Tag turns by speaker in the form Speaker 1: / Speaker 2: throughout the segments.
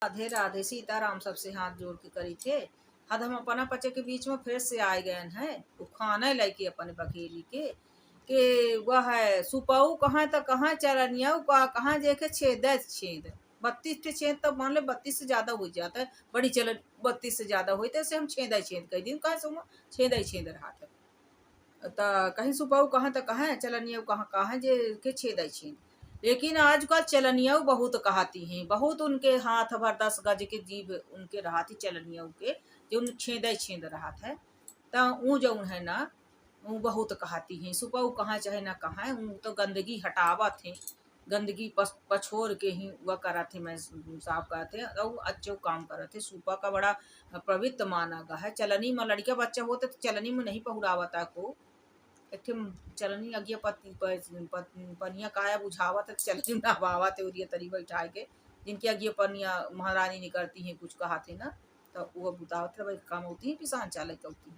Speaker 1: राधे राधे। सीताराम सबसे हाथ जोड़ के करी थे। हद हम अपना पचे के बीच में फिर से आए गए हैं। वो खाना लेके अपने बखेली के वह है सुपाऊ कहाँ तक कहाँ चलनिया कहाँ जेके छेद छेद 32 छेद तब मान ले 32 से ज्यादा हो जाता है। बड़ी चल 32 से ज्यादा हुई तो हम छेद छेद कई दिन कहा सुमा छेद छेद रहा था। कहीं सुपाऊ कहाँ तक कहाँ चलनिया कहाँ कहाँ जे के छेद छेद। लेकिन आजकल चलनिया बहुत कहती हैं। बहुत उनके हाथ भर 10 गज के जीव उनके रहा थी चलनिया के जो छेद छेद रहा था। तो ऊ जो है ना ऊ बहुत कहती हैं। सुपाऊ कहाँ चाहे ना कहाँ ऊ तो गंदगी हटावत थे। गंदगी पछोर के ही वह करा थे। मैं साफ करते और अच्छे काम करते। सुपा का बड़ा पवित्र माना गया है। चलनी में लड़का बच्चा होते तो चलनी में नहीं पहुरावता को एक चलनी अगिया पनिया काया बुझावत चलनी नहवावत उरिया तरी बैठा के जिनकी अगिया पनिया महारानी निकलती हैं कुछ कहाते ना तो वो बुतावत भाई काम होती है किसान चालक होती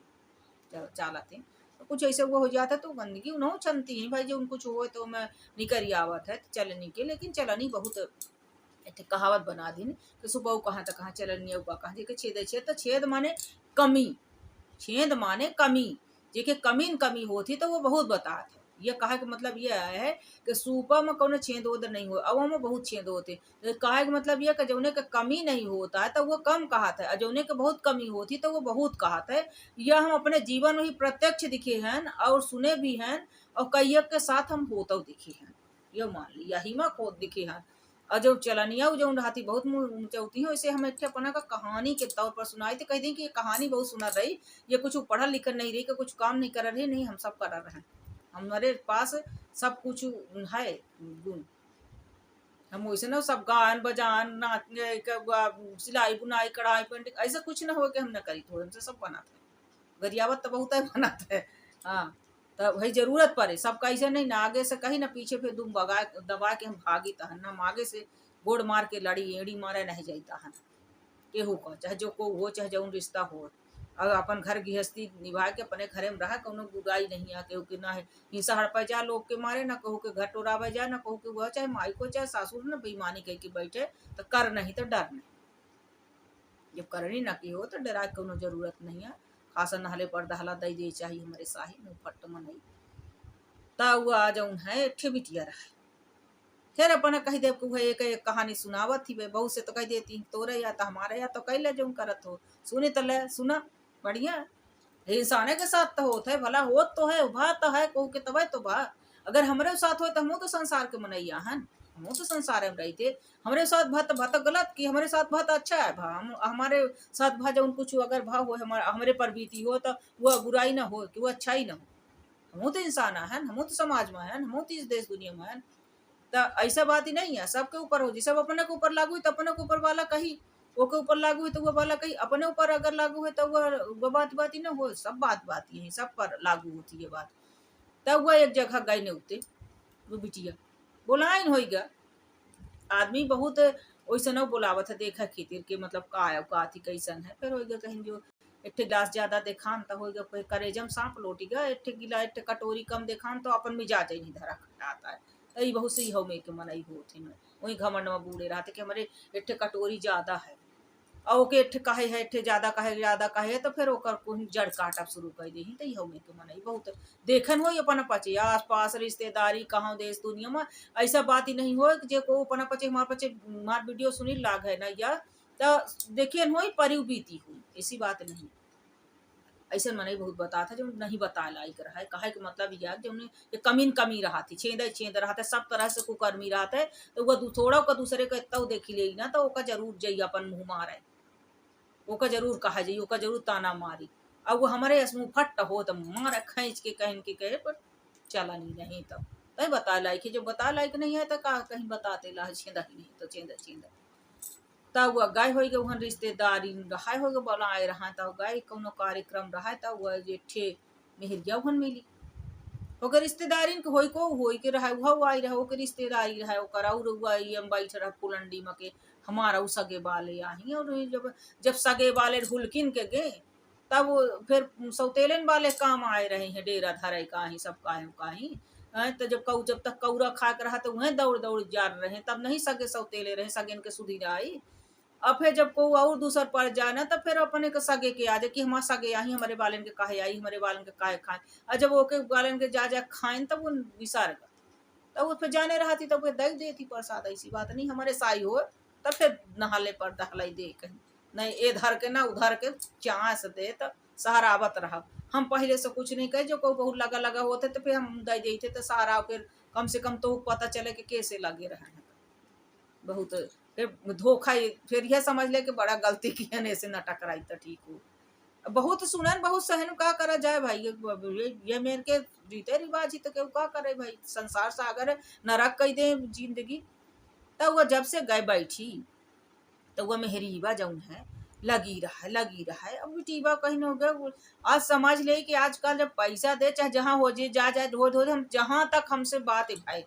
Speaker 1: है चालाते तो कुछ ऐसे वो हो जाता तो गंदगी उन्हों छनती है भाई जो उनको हो तो मैं निकल आवत है चलनी के। लेकिन चलनी बहुत एक कहावत बना दी कि सुबह कहाँ तक कहाँ चलनी कहाँ जे छेद छेद तो छेद माने कमी। छेद माने कमी जेके कमी न कमी होती तो वो बहुत बतात है। ये कहा के मतलब ये है कि सूपा में कोनो छेद उधर नहीं हो अब में बहुत छेद होते। कहा के मतलब ये कि जौने का कमी नहीं होता है तो वो कम कहत है और जौने के बहुत कमी होती तो वो बहुत कहत है। यह हम अपने जीवन में ही प्रत्यक्ष दिखे हैं और सुने भी हैं और कई के साथ हम होता दिखे हैं। ये मान ली यही में खोद दिखे हैं और जो चलनिया जो रहती बहुत ऊंचाती है वैसे हम एक अपना का कहानी के तौर पर सुनाई थी कह दी कि ये कहानी बहुत सुना रही। ये कुछ पढ़ल लिखल नहीं रही कि कुछ काम नहीं कर रहे नहीं हम सब कर रहे हैं। हमारे पास सब कुछ है गुण। हम वैसे ना सब गान बजान नाचने सिलाई बुनाई कढ़ाई पेंटिंग ऐसा कुछ ना हो कि हम न करी थोड़े हमसे सब बनाते हैं। गरियावत तो बहुत है बनाते हैं। हाँ तो भाई जरूरत पड़े सबका ऐसे नहीं ना आगे से कहीं ना पीछे फिर दुम बगा दबा के हम भागी तहन ना हम आगे से गोड़ मार के लड़ी एड़ी मारे नहीं जाता है केहू का चाहे जो को हो चाहे जौन रिश्ता हो और अपन घर गृहस्थी निभा के अपने घरे में रहा कोनो बुराई नहीं है केहू के ना है हिंसा हड़पा जा लोग के मारे ना कहू के घर टोरावे जा ना कहू के वह चाहे माई को चाहे सासुर ना बेईमानी कह के बैठे तो कर नहीं तो डर नहीं। जब करनी ना की हो तो डरा के कोनो जरूरत नहीं है। खासा नहले पर दहला दई दे चाहिए हमारे साही मुँह फट में नहीं ता हुआ जौन है ठे बिटिया रहा। फिर अपना कही दे एक एक कहानी सुनावत थी बहू से तो कह देती तोरे या तो हमारे या तो कह ले जो करत हो सुने तो ले सुना बढ़िया इंसाने के साथ तो होता है भला हो तो है भा तो है कहू के तब तो भा अगर हमारे साथ हो तो हम तो संसार के मनैया हैं हम तो संसार में रही थे। हमारे साथ भत भत गलत की हमारे साथ भत अच्छा है भा हम हमारे साथ भा जो कुछ अगर भाव हो हमारे पर बीती हो तो वह बुराई ना हो कि वो अच्छा ही ना हो। हम तो इंसान है हम तो समाज में है हम तो इस देश दुनिया में है। तो ऐसा बात ही नहीं है सबके ऊपर हो जी सब अपने के ऊपर लागू है तो अपने के ऊपर वाला कही वो के ऊपर लागू है तो वो वाला कही अपने ऊपर अगर लागू है तो वो बात ही ना हो सब बात ही है सब पर लागू होती है बात। तब वह एक जगह गए ने उठते वो बिटिया बोलाइन हो गया आदमी बहुत वैसे न बोलावत है देखा खीतिर के मतलब का थी कैसन है फिर हो गया कहीं जो एक गिलास ज्यादा देखान तो हो गया कोई करेजम सांप लोटी गया एक गिला एक कटोरी कम देखान तो अपन मिजाज नहीं धरा खटाता है। तई बहुत से हो में के मनई होते हैं वही घमंड में बूढ़े रहते कि हमारे एक कटोरी ज्यादा है और ओके एक काहे है एक ज्यादा काहे तो फिर ओकर कोई जड़ काटब शुरू कर दी तई हो में के मनई बहुत देखन हो अपन पचे आस पास रिश्तेदारी कहाँ देश दुनिया में ऐसा बात ही नहीं हो जे को अपन पचे हमार वीडियो सुनी लाग है ना या तो देखिए हो परिव बीती हुई ऐसी बात नहीं। ऐसे मने बहुत बता था जो नहीं बता लायक रहा है कहा के मतलब यह जो ये कमी रहा थी छेद रहा था सब तरह से कुकर्मी रहा था तो वह थोड़ा का दूसरे का इतना देखी ले ना तो ओका जरूर जई अपन मुँह मारे ओका जरूर कहा जाई ओका जरूर ताना मारी। अब वो हमारे मुँह फट हो तो मार खींच के कहन के कहे पर चला नहीं तो तय बता लायक जो बता लायक नहीं है तो कहीं बताते ला छेदा ही नहीं तो छेदा तब वह गाय हो गए वहाँ रिश्तेदारी रहा हो गए बोलाए रहा तब गाय कोनो कार्यक्रम रहा तब वह जे ठे मेहरिया वहन मिली ओकर रिश्तेदारी के होई के रहा वह आई रहा ओकर रिश्तेदारी रहा ओकर और वही हम बैठ रहा पुलंडी में के हमारा उ सगे बाले आई और जब सगे बाले हुलकिन के गए तब वो फिर सौतेलन वाले काम आए रहे हैं डेरा धरे का ही सब काहे तो जब तक कौरा खा के रहा तो वह दौड़ दौड़ जा रहे तब नहीं सगे सौतेले रहे सगे के सुधी आई अब फिर जब को और दूसर पड़ जाए ना, तब फिर अपने के सगे के आ जाए कि हमारे सगे आई हमारे बालन के काहे आई, हमारे बालन के काहे खाए। और जब ओके बालन के जा खाएं तब वो विसार का, तब वो फिर जाने रहा थी, तब वो दई देती प्रसाद। ऐसी बात नहीं, हमारे साई हो तब फिर नहाले पर दहलाई दे कहीं नहीं, ए धर के ना उधर के चांस दे तो सहारावत रहा। हम पहले से कुछ नहीं कहे, जो को बहुत लगा लगा होते तो फिर हम दई देते तो सहारा, फिर कम से कम तो पता चले कि कैसे लगे रहे हैं। बहुत फिर धोखा, फिर यह समझ ले कि बड़ा गलती किया ने ऐसे न टकराई तो ठीक हो। बहुत सुनन बहुत सहन का करा जाए भाई, ये मेरे के रीते रिवाज ही तो क्यों का करे भाई। संसार सागर नरक कह दे जिंदगी। तब वह जब से गए बैठी तो वह मेहरीबा जौन है लगी रहा है। अब बेटीबा कहीं न हो गया। आज समझ ले कि आजकल जब पैसा दे चाहे जहाँ हो जाए हो हम जहाँ तक हमसे बात है भाई,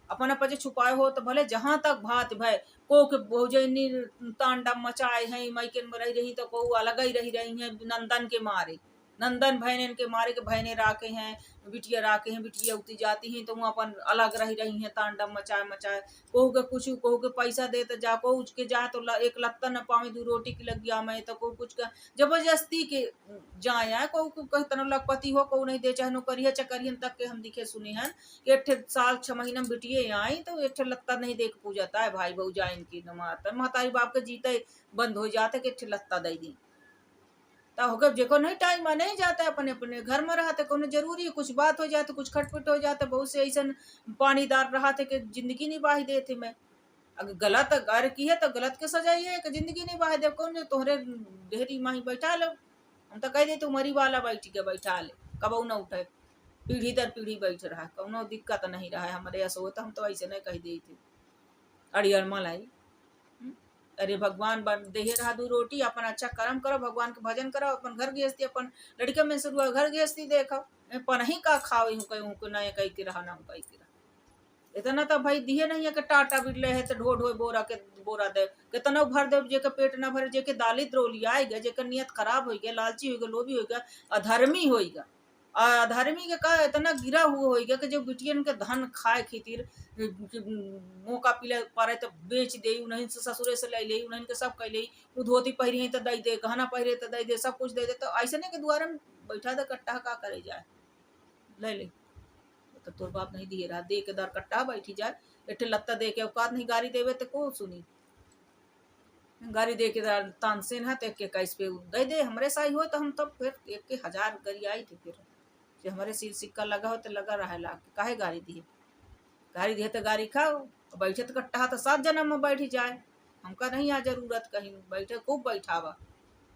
Speaker 1: अपन अपन छुपाए हो तो भले जहाँ तक बात भाई, को के भोजनी तांडव मचाए हैं मैकेन में रही तो को अलग ही रही हैं नंदन के मारे, नंदन भैन के मारे के भैने राके हैं, बिटिया उती जाती हैं तो वो अपन अलग रही हैं तांडव मचाए। कहू के कुछ कहू के पैसा दे तो जा, कहू के जा तो एक लत्ता न पावे, दू रोटी की लग गया मैं तो कहू कुछ का जबरदस्ती के जाए। कहू कह तना लखपति हो कहू नहीं दे, चाहे नौकरिया चकरियन तक के हम दिखे सुने हैं कि 1 साल 6 महीना में बिटिए आई तो 1 लत्ता नहीं देख पूजाता है भाई बहू जाए इनकी नमाता महतारी बाप के जीते बंद हो जाते कि 1 लत्ता दे दी। तो होकर जेको नहीं टाइम नहीं जाता है, अपने अपने घर में रहते को जरूरी है, कुछ बात हो जाते कुछ खटपट हो जाता। बहुत से ऐसा पानीदार रहा थे कि जिंदगी निभा देते। मैं अगर गलत अगर की है तो गलत के सजा ये है कि जिंदगी निभा दे। कौन जो तोहरे ढेरी माही बैठा लो, हम तो कह देते उमरी वाला बैठ के बैठा ले, कबू न उठे, पीढ़ी दर पीढ़ी बैठ रहा है, कौनो दिक्कत नहीं रहा है हमारे ऐसा होता। हम तो ऐसे नहीं कह देते अड़ियल मलाई। अरे भगवान देहे रहा 2 रोटी, अपन अच्छा कर्म करो, भगवान के भजन करो, अपन घर गृहस्थी अपन लड़के में शुरू घर गृहस्थी देखो, पनही का खाओ कहूँ नए कह के रहा ना कह के रहा। इतना तो भाई दिए नहीं है कि टाटा बिरले है तो ढो बोरा के बोरा दे कितना भर दे, जेके पेट न भरे, जेके दालित रोली आएगा, जेके नियत खराब होगा, लालची होगा, लोभी होगा, अधर्मी होगा। अधर्मी के का इतना गिरा हुआ होगा कि जो बिटियन के धन खाए खातिर मौका पिले पारे तो बेच दे, उन्हीं से ससुरे से ले ले, उन्हीं के सब कह ले, वो धोती पहरी तो दे दे, गहना पहरे तो दे दे, सब कुछ दे दे। तो ऐसे नहीं कि द्वारा में बैठा दे कट्टा का करे जाए ले ले, तो तोर बाप नहीं दिए रहा दे के दर कट्टा बैठी जाए। 1 लत्ता दे के औकात नहीं गाड़ी देवे तो को सुनी, गाड़ी दे के तानसेन है तो 1 कैस पे दे दे। हमारे साई हो तो हम तब फिर 1,000 गरी आई थी, फिर जो हमारे सिर सिक्का लगा हो तो लगा रहा ला के काहे गाड़ी दिए तो गाड़ी खाओ, बैठे तो कट्टा तो 7 जन्म में बैठ जाए। हमका नहीं आ जरूरत कहीं बैठे, खूब बैठावा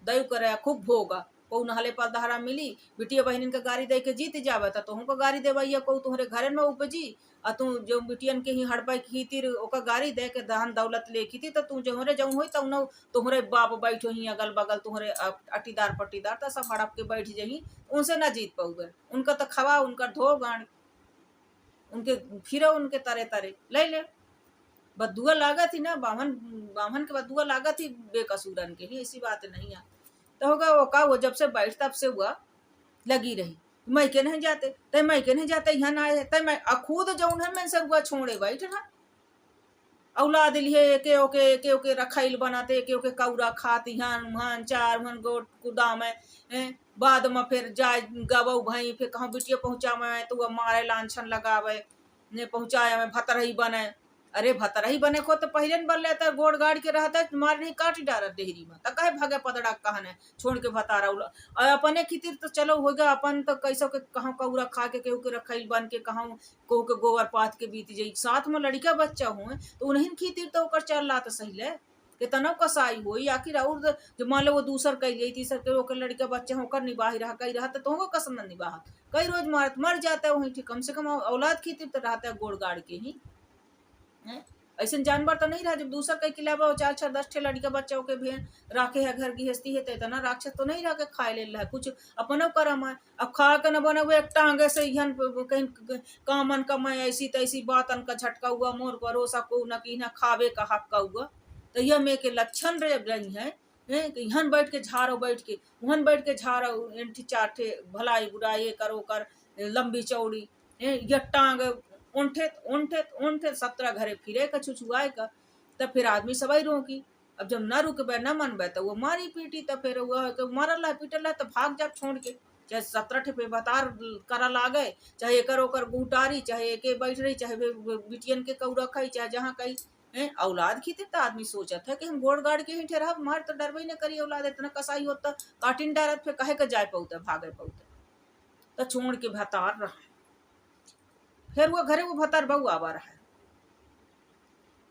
Speaker 1: दयु करे खूब भोगा। को नहले पर दहरा मिली बिटिया बहन के गाड़ी दे के जीत जावे तो तुमको गाड़ी देवैया को तुम्हारे घरे में उपजी, और तू जो बिटियन के ही हड़पाई खीतिर ओका गाड़ी दे के धन दौलत ले खीती तो तू जोहरे जाऊँ हो तब न तुम्हारे बाप बैठो ही अगल बगल तुम्हारे अटीदार पट्टीदार तो सब हड़प के बैठ जही, उनसे ना जीत पाऊगे। उनका तो खवा उनका धो गाड़ उनके फिर उनके तरे तरे ले बदुआ लागा थी ना, बामन के बदुआ लागा थी बेकसूरन के लिए, ऐसी बात नहीं है। तो होगा वो का वो जब से बैठ तब से हुआ लगी रही, मैं के नहीं जाते तय मैं के नहीं जाते यहाँ ना आए तय मैं खुद जौन है मैं से हुआ छोड़े बैठ रहा। औलाद लिए के ओके रखाइल बनाते के ओके कौरा खाती हन हन चार हन गोट कुदाम है, बाद में फिर जाए गबऊ भाई फिर कहाँ बिटिया पहुँचा मैं तो वह मारे लाछन लगावे ने पहुँचाया मैं भतरही बने। अरे भतरही बने को तो पहले न बन लेता गोड़ गाड़ के रहता मार नहीं काट डारा डेहरी में तो कहे भागे पदड़ा कहने छोड़ के भतारा और अपने खितिर तो चलो होगा अपन तो कैसो के कहाँ कौरा खा के केहू के रखाइल बन के कहाँ कहू के गोबर पात के बीत जाई, साथ में लड़का बच्चा हुए तो उन्हीं खितिर तो ओकर चल रहा तो सही ले कितना कसाई हो आखिर। और जो मान लो वो दूसर कह ली तीसर के ओकर लड़का बच्चा होकर निबाही रहा कही रहा तो कसम न निबाहत कई रोज मारत मर जाता है वहीं, कम से कम औलाद खितिर तो रहता है गोड़ गाड़ के ही। ऐसे जानवर तो नहीं रहा जब दूसरा कई किलावा 4-4 10 लड़का बच्चा के भी राखे है घर गृहस्थी है तो इतना राक्षस तो नहीं रहा के खाए ले है कुछ अपनो करम है। अब खा के न बने हुए एक टांगे से यहन कहीं कामन कमाए ऐसी तैसी बातन का झटका हुआ मोर भरोसा को न की न खावे का हक का हुआ। तो यह में के लक्षण रही है कि यहाँ बैठ के झाड़ो बैठ के वहन बैठ के झाड़ो एंठी चाटे भलाई बुराई करो कर लंबी चौड़ी यह टांग उंठे 17 घरे फिरे का छुछुआए का तब फिर आदमी सबाई रोकी। अब जब न रुकबे न मनबे तो वो मारी पीटी, तो फिर वो मारल है पीटल है तो भाग जा छोड़ के, चाहे 17 ठे पे बतार करा लागे, चाहे एकर ओकर गुटारी, चाहे एके बैठ रही, चाहे बिटियन के कऊ रखई, चाहे जहाँ कहीं है औलाद की तो आदमी सोचत है कि हम गोड़ गाड़ के ही ठहरा मार तो डरबे न करी, औलाद इतना कसाई होता काटिन डारत फिर कहे के जाए पौते भागे पौते, तो छोड़ के भतार रहा। फिर वो घरे वो भतार बहू आवा रहा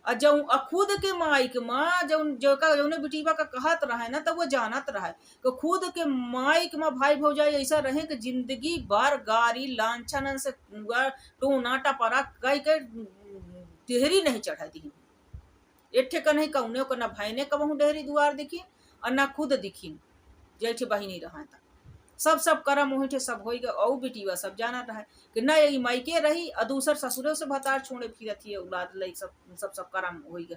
Speaker 1: और जब खुद के माइक माँ जो का जौने बिटिया का कहत रहा है ना, तब वो जानत रहा है कि खुद के माइक में भाई भौजाई ऐसा रहे कि जिंदगी भर गारी लांछन से टोना टपरा कई कई देहरी नहीं चढ़ा दी, एठे का नहीं कौने को, न भाईने कबहू डेहरी दुआर दिखी और न खुद दिखी, जैठे बहिनी रहा था सब करम वही सब हो गए। और बिटिया सब जाना रहा कि न यही मायके रही और दूसर ससुरे से भतार छोड़े फिरत ही औलाद लई सब करम हो गए।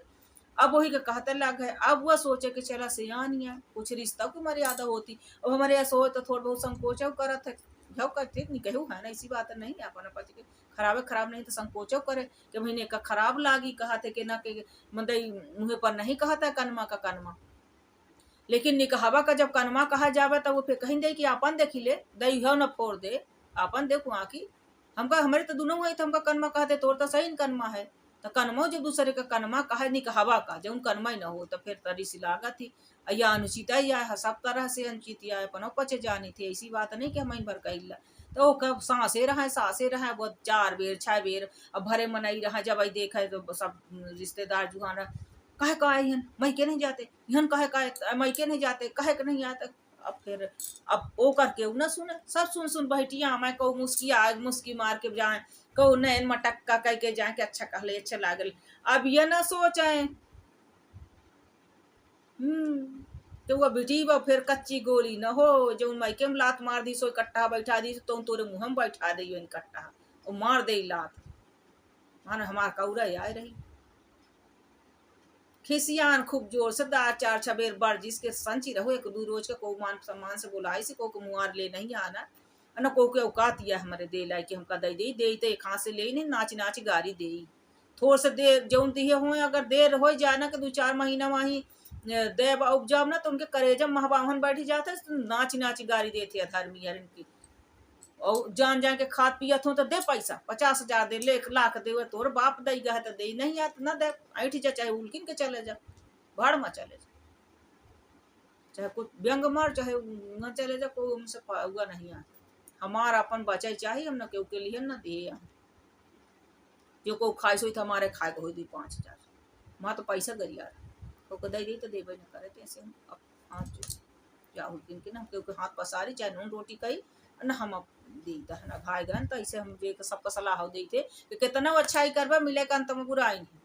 Speaker 1: अब वही के कहते लग गए, अब वह सोचे कि चला सियानिया कुछ रिश्ता की मर्यादा होती, अब हमारे ऐसा हो तो थोड़ा बहुत संकोच करत है, झव करते नहीं कहू है ना, ऐसी बात नहीं है अपन पति के खराब नहीं तो संकोचो करे कि महीने का खराब लागी, कहा थे कि ना के मंदई मुँह पर नहीं कहता कनमा का कनमा, लेकिन निकहवा का जब कनमा कहा जावे तब वो फिर कहीं दे कि आपन देखी ले दई हो न फोड़ दे, आपन देखो आकी हमका हमारे तो दोनों है तो हमका कनमा कहते तोर तो सही कनमा है, तो कनमा जब दूसरे का कनमा कहा निकहवा का जब कनमा ही न हो तो फिर तरी सी लागत थी या अनुचिता ही आए, सब तरह से अनुचित आए पनो पचे जानी थी, ऐसी बात नहीं कि हम भर कहिला, तो कब सांसे रहा वो 4 बेर 6 बेर अब भरे मनाई रहा, जब आई देखा तो सब रिश्तेदार जुहान कहे का आइन मैके नहीं जाते, यहन कहे मैके नहीं जाते, कहे के नहीं आते। अब फिर अब ओ करके न सुने, सब सुन बैठिया मैं कहूँ मुस्की मार के जाए, कहूँ नैन मटक्का कह के जाए कि अच्छा कहले अच्छा लागल। अब ये न सोचे तो वह बेटी वो फिर कच्ची गोली न हो जो मैके में लात मार दी, सो इकट्ठा बैठा दी तो तोरे मुँह में बैठा दी इकट्ठा और मार दे लात, माने हमार कौरा आए रही खिसियान खूब जोर से 4 बेर बार जिसके संची रहो एक दू रोज का को मान सम्मान से बुलाई से को मुआर ले नहीं आना न को के औकात दिया हमारे दे लाई कि हमका दे तो एक हाथ से ले नहीं नाच गारी दे थोड़ से देर जौन दिए हो, अगर देर हो जाए ना कि 2-4 महीना वहीं देव उपजाव ना तो उनके करेजम महबाहन बैठी जाते तो नाच गारी देते अधर्मी यार इनकी, और जान के खाद पियत हो तो दे पैसा 50,000 दे ले 1 लाख दे तोर बाप दई गए तो दे नहीं आत न दे ऐठ जा, चाहे उल्किन के चले जा भाड़ में चले जा, चाहे कुछ व्यंग मार चाहे न चले जा, कोई हमसे हुआ नहीं आता, हमारा अपन बचाई चाहिए हम न केहू के लिए न दे जो को खाए सो हमारे खाए को हो दी 5,000 माँ तो पैसा गरिया को दई दी तो देवे न करे, ऐसे हम हाथ या उल्किन के ना केहू के हाथ पसारी चाहे नून रोटी कही न हम देता है ना भाई गन, तो ऐसे हम जे सबका सलाह देते कि कितना अच्छाई करबा मिले का अंत में बुराई नहीं,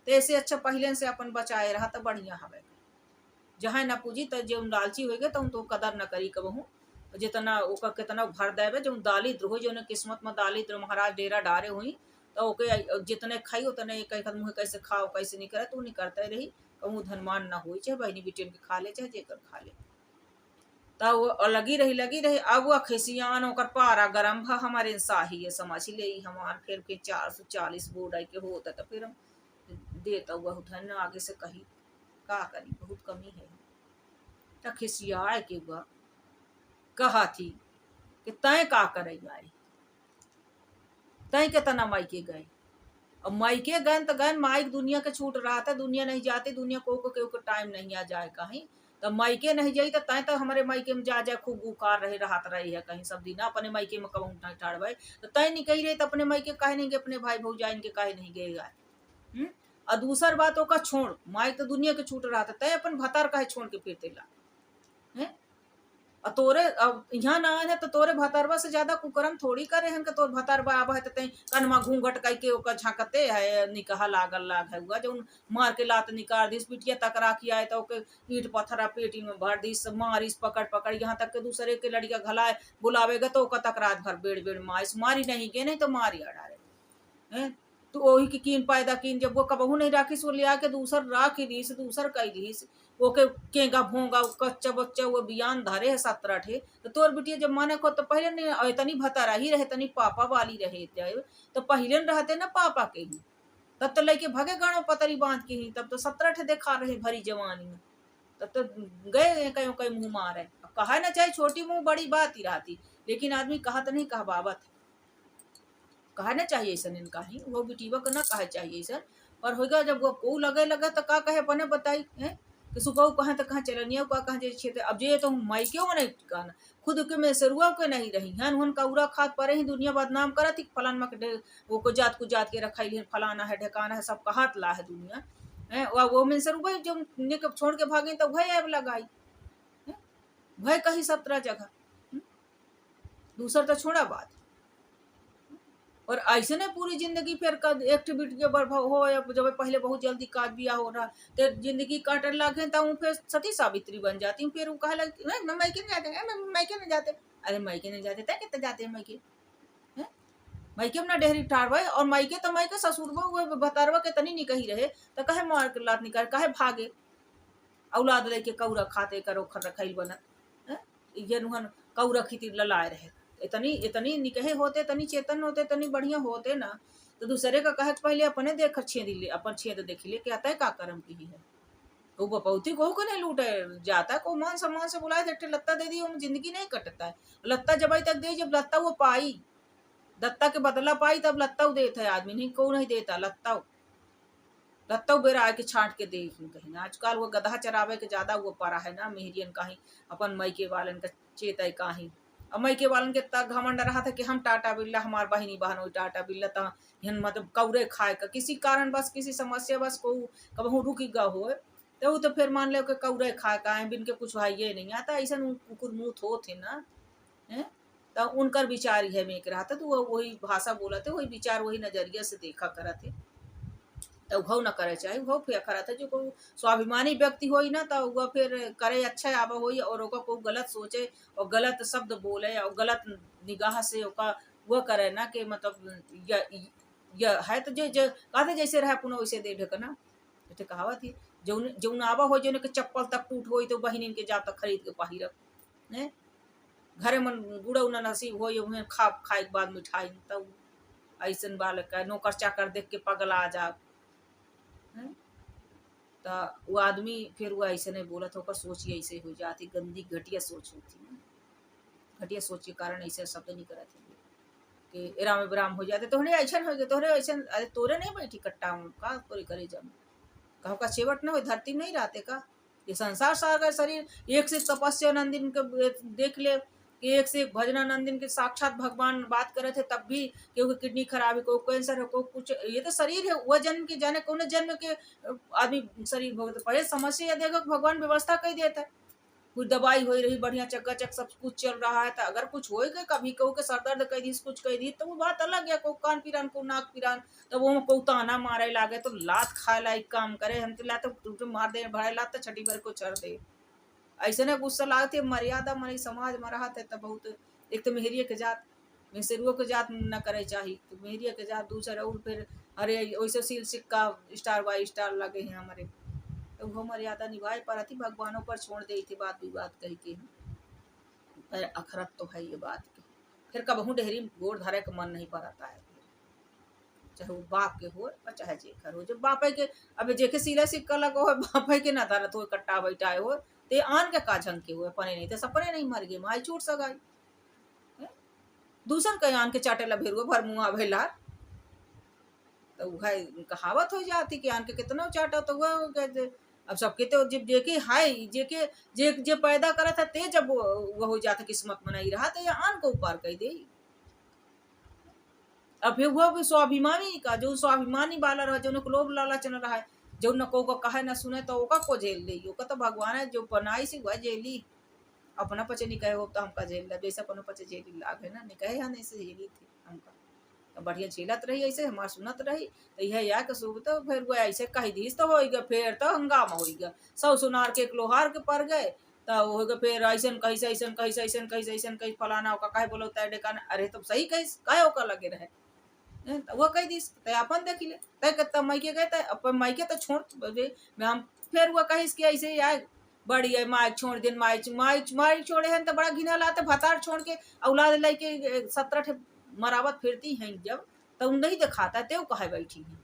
Speaker 1: तो ऐसे अच्छा पहले से अपन बचाए रहा तो बढ़िया हवे, जहाँ न पूजी तो जो लालची हो गए तो कदर न करी कबहू, जितना ओका कितना भर देवे जो दालिद्र हो जो किस्मत में दालिद्र महाराज डेरा डारे हुई तो ओके जितने खाई उतने मुँह कैसे खाओ कैसे नहीं करे तो नहीं करते रही, कहूँ धनमान न हो चाहे बहनी बेटियन के खा ले चाहे जेकर खा ले, तब वो लगी रही अब वह खिसियान होकर पारा गरम भा हमारे शाही है समझ ले हमार फिर के 440 बोर्ड आई के होता तो फिर हम देता हुआ धन आगे से कही का करी बहुत कमी है, तो खिसिया के वह कहा थी कि तय का करे आई तय के तना मायके गए, अब मायके गए तो गए माइक दुनिया के छूट रहा था, दुनिया नहीं जाती, दुनिया को टाइम नहीं आ जाए कहीं, तब मायके नहीं जाई तो तय तो हमारे मायके में जा खूब उकार रहे रहत रही है कहीं सब दिन अपने मायके में कहूँ नहीं ठाड़वाई, तो तय नहीं कही रहे तो अपने मायके काहे नहीं गए, अपने भाई भौजाई इनके काहे नहीं गए गाय। और दूसर बातों का छोड़ माइक तो दुनिया के छूट रहा था, तय अपन भतार काहे छोड़ के फिरते ला है, और तोरे अब यहाँ ना है तो तोरे भतारवा से ज्यादा कुकरम थोड़ी करे हैं कि तोर भतारवा आवा है तो तई कनमा घूंघट कई के ओकर झांकते है निकाह लागल है हुआ जो मार के लात निकाल दिस पिटिया तकरा किया है तो ओके ईट पत्थरा पेटी में भर दिस मारिस पकड़ यहाँ तक के दूसरे के लड़िया घलाए बुलावेगा तो ओका तकरात भर बेड़ मारिस मारी नहीं के नहीं तो मारी अडारे हैं, तो वही की कीन पैदा कीन जब वो कबहू नहीं राखिस वो लिया के दूसर राखी दीस दूसर कई दीस ओके केगा भोंगा कच्चा बच्चा वो बियान धरे है 17 ठे, तो तोर बिटिया जब माने को तो पहले नहीं तनी भतारा ही रहे तनी पापा वाली रहे तो पहले रहते ना पापा के ही तब तो लड़के भगे गाड़ो पतरी बांध के ही, तब तो 17 ठे देखा रहे भरी जवानी में, तब तो गए कहीं कहीं मुंह मारे। अब कहा ना चाहे छोटी मुंह बड़ी बात ही रहती, लेकिन आदमी कहा तो नहीं कहा बाबत, कहा ना चाहिए ऐसा इनका ही वो बिटीवा को ना कहा चाहिए ऐसा। पर होगा जब वो को लगे लगा तो का कहे अपने बताई है कि सुबह कहाँ तो कहाँ चलनिया का कहाँ जे क्षेत्र अब जे तो मायके हो नहीं कहना खुद के में सरुआ के नहीं रही हन हुन का उरा खात पर ही दुनिया बदनाम करत थी फलान मा के वो को जात के रखाई है फलाना है ढकाना है सब कहात ला है दुनिया है वो में सरुआ जो ने के छोड़ के भागे तो भय अब लगाई हैं? भय कही 17 जगह दूसर तो छोड़ा बात। और ऐसे ने पूरी जिंदगी फिर कद एक बिट के बर्भाव हो या जब पहले बहुत जल्दी काज बिया हो रहा तो जिंदगी काटने लगे तो फिर सती सावित्री बन जाती हूँ। फिर वो कहा लग मैं मैके नहीं जाते मैं मैके नहीं जाते। अरे मैके नहीं जाते तय कितने जाते हैं मैके हैं? मैके में ना डेहरी ठार भाई और मैके तो मैके ससुरबा हुए भतारवा के तनी निकही रहे तो कहे मार के लात निकाल कहे भागे औलाद लेके कौरा खाते करो रखाइल बनत ये नुहन कौरा खितिर ललाए रहे इतनी इतनी निकहे होते तनी चेतन होते तनी बढ़िया होते ना तो दूसरे का कहे पहले अपने देख छेद ले अपन छेद देख ले क्या तय का कर्म की है तो बपौती को नहीं लूटे जाता है को मान सम्मान से बुलाए थे लत्ता दे दी जिंदगी नहीं कटता है लत्ता जब तक दे जब लत्ता वो पाई दत्ता के बदला पाई तब लत्ता देता है आदमी नहीं को नहीं देता लत्ता लत्ता बेरा आके छाट के दे कहीं आजकल वो गधा चरावे के ज्यादा वो पड़ा है ना मेहरियन कहीं अपन मैके वालन का चेत है कहीं अब मैके वालन के तक घमंड रहा था कि हम टाटा बिल्ला हमार बहिनी बहन हो टाटा बिल्ला तो मतलब कौरे खाए का किसी कारण बस किसी समस्या बस को कबहू रुकी गा हो तो तो फिर मान लो कि कौरे खाए का बिन के कुछ भाई नहीं आता ऐसा कुकुर मुँह थो थे ना है तो उनकर विचार है मेक रहा था तो वो वही भाषा बोला थे वही विचार वही नजरिया से देखा करा थे तो घो न करे चाहे घो फिर करा था जो को स्वाभिमानी व्यक्ति होई ना तो वह फिर करे अच्छा आवा होई और ओका को गलत सोचे और गलत शब्द बोले और गलत निगाह से ओका वो करे ना कि मतलब या है तो जो जो कहते जैसे रहा पुनः वैसे दे ढकना तो कहावत थी जौन जौन आवा हो जो के चप्पल तक टूट होई तो बहिनीन के जा तक खरीद के पहिरब ने घरे मन गुड़ा उना नसीब हो उन्हें खा खाए के बाद मिठाई तब ऐसन बाल का नौकर चाकर देख के पगला जा तो वो आदमी फिर वो ऐसे नहीं बोला था सोच ही ऐसे हो जाती गंदी घटिया सोच होती घटिया सोच के कारण ऐसे शब्द नहीं करा थे कि राम राम हो जाते तोहरे ऐसा हो गए तोहरे ऐसा अरे तोरे नहीं बैठी कट्टा का तोरे करे जब कहो का चेवट ना हो धरती में नहीं रहते का ये संसार सागर शरीर एक से तपस्या नंदिन के देख ले कि एक से एक भजनानंदिन के साक्षात भगवान बात करे थे तब भी क्योंकि किडनी खराब है को कैंसर है को कुछ ये तो शरीर है वह जन्म के जाने कौन जन्म के आदमी शरीर भोगते पहले समस्या देखो भगवान व्यवस्था कर देता है कुछ दवाई हो रही बढ़िया चक्का सब कुछ चल रहा है तो अगर कुछ हो गए कभी कहू के सर दर्द कह दी कुछ कह दी तो वो बात अलग है को कान पिरान को नाक पिरान तो वो को ताना मारे लागे तो लात खाए ला एक काम करे हम तो लात तो मार दे भरे लात तो छठी भर को चढ़ दे ऐसे ना गुस्सा लागते मर्यादा मरी समाज में रहा थे तब बहुत एक तो मेहरिया के जात मेहसरुओं के जात न करे चाहिए तो मेहरिया के जात दूसरा और फिर अरे वैसे सील सिक्का स्टार बाई स्टार लगे हैं हमारे तो वो मर्यादा निभाए पर थी भगवानों पर छोड़ दी थी बात विवाद कह के पर अखरत तो है ये बात की फिर कबहू डेहरी गोड़ धरे का मन नहीं पड़ता है चाहे वो बाप के हो और चाहे जेकर हो जब बापे के अब जेके सीले सिक्का लगो हो बापे के ना धरत हो कट्टा बैठाए हो ते आन के का झंग के हुए पने नहीं तो सपने नहीं मर गए माई छूट सगाई दूसर के आन के चाटे लभेर हुए भर मुआ भेला तो भाई कहावत हो जाती कि आन के कितना चाटा तो वह अब सबके तो जब जेके हाय जेके जे जे पैदा करा था ते जब वो हो जाता किस्मत में नहीं रहा तो ये आन को ऊपर कह दे अब फिर वो भी स्वाभिमानी का जो स्वाभिमानी वाला रहा जो लोभ लालच न रहा है जो न को कहे न सुने तो ओका को झेल ली ओका तो भगवान है जो बनाई सी वह झेली अपना पचे नहीं कहे हो तो हमका झेल ला जैसे अपना पचे झेली लाग है ना नहीं कहे हाँ ऐसे झेली थी हमका तो बढ़िया झेलत रही ऐसे हमार सुनत रही तो यह या के सुब तो फिर वो ऐसे कही दीस तो हो गया फिर तो हंगामा हो गया सब सुनार के एक लोहार के पड़ गए तो हो गया फिर ऐसा कैसे ऐसा कैसे ऐसा कैसे ऐसा कहीं फलाना ओका कहे बोलो तय डेकान अरे तो सही कहे ओका लगे रहे वो कह दी अपन देख ले तय कहता मायके गए अपन मायके तो छोड़ मैं हम फिर वो कहिस कि ऐसे यार बड़ी है माइक छोड़ दिन माइक छोड़े हैं तो बड़ा घिना लाते भतार छोड़ के औलाद लेके 17 मरावत फिरती हैं जब तो नहीं दिखाता ते कहे बैठी है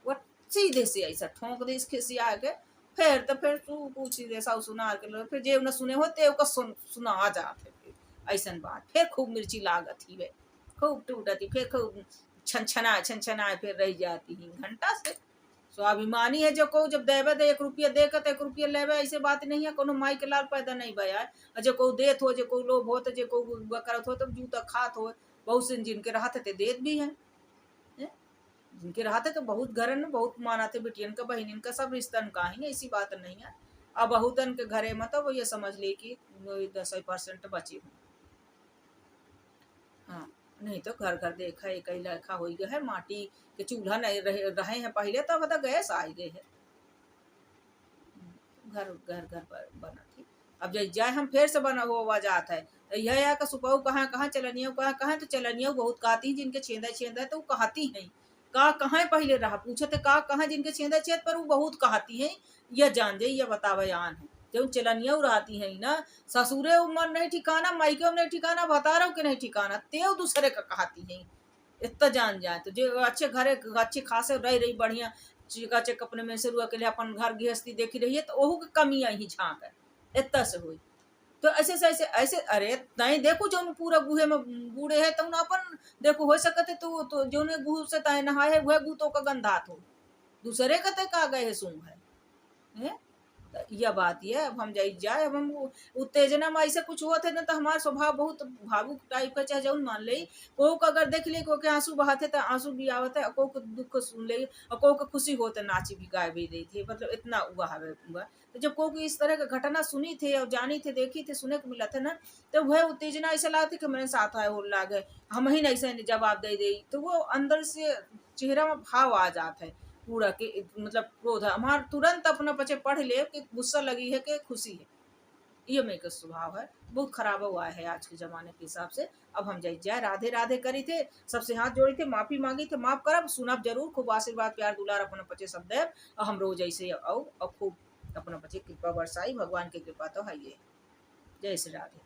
Speaker 1: वो सीधे से ऐसा ठोंक दे खिसिया के। फिर तो फिर तू पूछी दे साउ सुनार के लो, फिर जे न सुने होते ओका सुना जाते फिर ऐसन बात। फिर खूब मिर्ची लागत ही वे, खूब टूटती, फिर खूब छनछना फिर रह जाती ही घंटा से। स्वाभिमानी है जो को जब देवे दे 1 रुपया दे के 1 रुपया लेवे, ऐसे बात नहीं है। कोनो माई के लाल पैदा नहीं भया है। जो को देत हो, जो को लोभ हो, तो जो को करत हो, तब जूता खात हो। बहुत से जिनके रहते थे देत भी हैं, हैं? जिनके रहते तो बहुत घरन में बहुत मानाते बेटियन का बहनिन का सब रिश्तन का ही, ऐसी बात नहीं है। अब बहुतन के घरे में तो वो ये समझ ले कि 10% बचे हूँ। हाँ, नहीं तो घर घर देखा एक ही लेखा हो गया है। माटी के चूल्हा नहीं रहे हैं पहले, तब तो गैस आ गए है। घर घर घर पर बना थी। अब जब जाए हम फिर से बना हुआ जात है। यह या का सुपाऊ कहाँ कहाँ चलनियो कहाँ कहाँ, तो चलनियो बहुत कहती जिनके छेदा छेदा तो वो कहती है का कहाँ पहले रहा पूछते का कहाँ जिनके छेदा छेद पर वो बहुत कहती है। यह जान जाइए, यह बतावे आन है जब चलनिया रहती है ना। ससुरे उम्र नहीं ठिकाना, मायके नहीं ठिकाना, बता रहा के नहीं ठिकाना, तेव दूसरे का कहती है। इतना जान जाए तो जो अच्छे घरे अच्छे खासे रह रही बढ़िया चिका चक अपने में से रुआ के लिए अपन घर गृहस्थी देखी रही है, तो ओहू की कमी ही झाँक है इतना से हुई। तो ऐसे से ऐसे ऐसे अरे तय देखो जो पूरा गुहे में बूढ़े है तो अपन देखो हो सकते तो जो ने गुह से तय नहाए है वह गु तो का गंधात हो, दूसरे का तय का गए है सूंघ है। यह बात ये अब हम जाए अब हम उत्तेजना में ऐसे कुछ हुआ थे ना, तो हमारा स्वभाव बहुत भावुक टाइप का चाहे जौन मान ले। को अगर देख ले को के आंसू बहाते तो आंसू भी आवत है, को दुख सुन ले, और को खुशी होते नाची भी गाय भी रही थी, मतलब इतना हुआ है। तो जब को इस तरह का घटना सुनी थे और जानी थे देखी थे सुने को मिला था ना, तो वह उत्तेजना ऐसा लगा कि मेरे साथ आए और लागे हम ही नहीं से जवाब दे दे, तो वो अंदर से चेहरा में भाव आ जाता है पूरा के मतलब क्रोध है हमारा तुरंत अपना पचे पढ़ ले कि गुस्सा लगी है कि खुशी है। ये मेरे स्वभाव है, बहुत खराब हुआ है आज के जमाने के हिसाब से। अब हम जाए राधे राधे करी थे, सबसे हाथ जोड़ी थे, माफी मांगी थे, माफ करब सुनब जरूर, खूब आशीर्वाद प्यार दुलार अपना पचे सब देव, और हम रोज ऐसे आओ और खूब अपना पचे कृपा बरसाई, भगवान की कृपा तो है ये। जय श्री राधे।